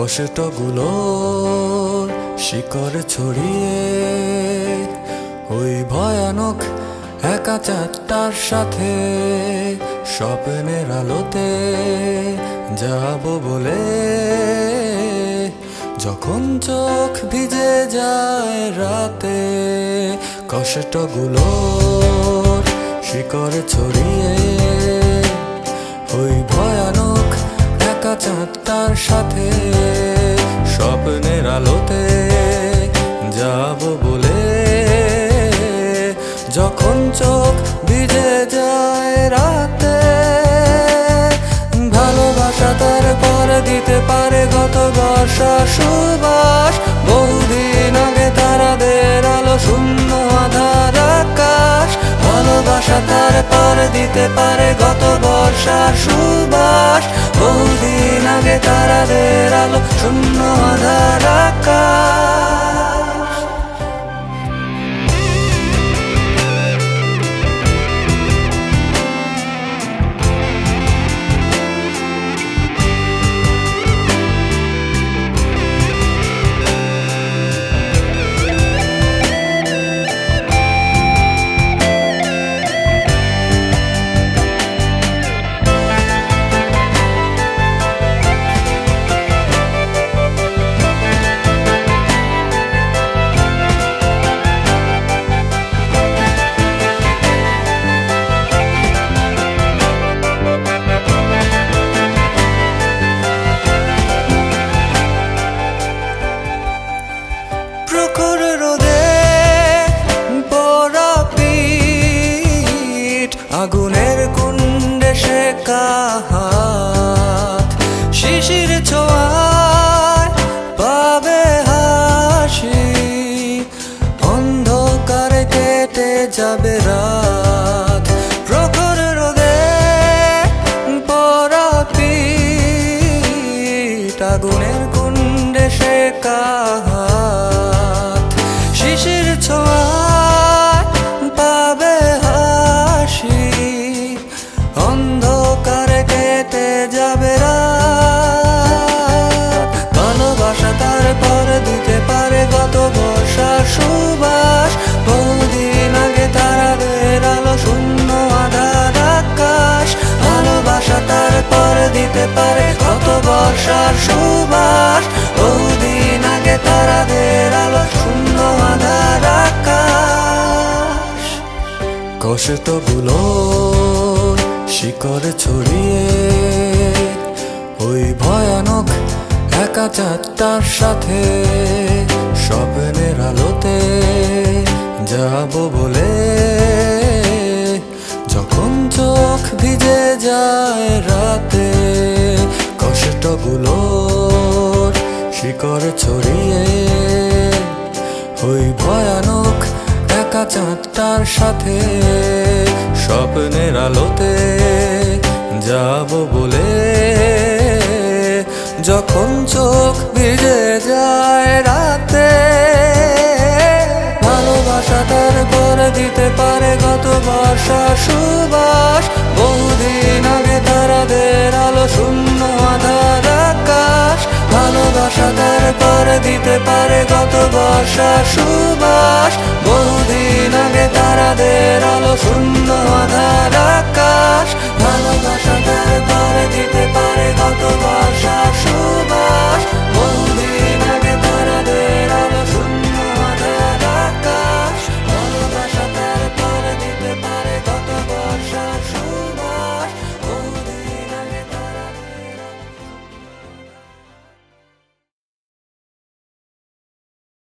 কষ্টগুলোর শিকড় ছড়িয়ে ওই ভয়ানক একা চাঁদটার সাথে স্বপ্নের আলোতে যাব বলে, যখন চোখ ভিজে যায় রাতে কষ্টগুলোর শিকড় ছড়িয়ে ওই ভয়ানক একা চাঁদটার সাথে স্বপ্নের আলোতে যাব বলে, যখন চোখ ভিজে যায় রাতে ভালোবাসা তার পর দিতে পারে গত বর্ষা সুবাস। বহুদিন আগে তারাদের আলো শূন্য আধার আকাশ, ভালোবাসা তার পর দিতে পারে গত বর্ষা সুবাস। বহুদিন আগে তারাদের আলো শূন্য আধার আকাশ। প্রখর রোদে পোড়া পিঠ, আগুনের কুণ্ডে শেখা হাত, শিশির ছোঁয়ায় পাবে হাসি, অন্ধকারে কেটে যাবে রাত। প্রখর রোদে পোড়া পিঠ, আগুনের কুণ্ডে শেখা হাত, শিশির ছোঁয়ায় পাবে হাসি, অন্ধকারে কেটে যাবে রাত। ভালোবাসা তার পর দিতে পারে গত বর্ষা সুবাস। বহুদিন আগে তারাদের আলো শূন্য আধার আকাশ, ভালোবাসা তার পর দিতে পারে গত বর্ষার সুবাস। বহুদিন আগে তারাদের আলো শূন্য আধার আকাশ। কষ্টগুলোর শিকড় ছড়িয়ে ওই ভয়ানক একা চাঁদটার সাথে স্বপ্নের আলোতে যাব বলে, যখন চোখ ভিজে যায় রাতে কষ্টগুলোর শিকড় ছড়িয়ে ওই ভয়ানক একা চাঁদটার সাথে স্বপ্নের আলোতে যাব বলে, যখন চোখ ভিজে যায় রাতে ভালোবাসা তার পর দিতে পারে গত বর্ষা সুবাস। বহুদিন আগে তারাদের আলো শূন্য আধার আকাশ, ভালোবাসা তার পর দিতে পারে গত বর্ষা সুবাস। বহুদিন আগে তারাদের আলো শূন্য আধার আকাশ, ভালোবাসা তার পর দিতে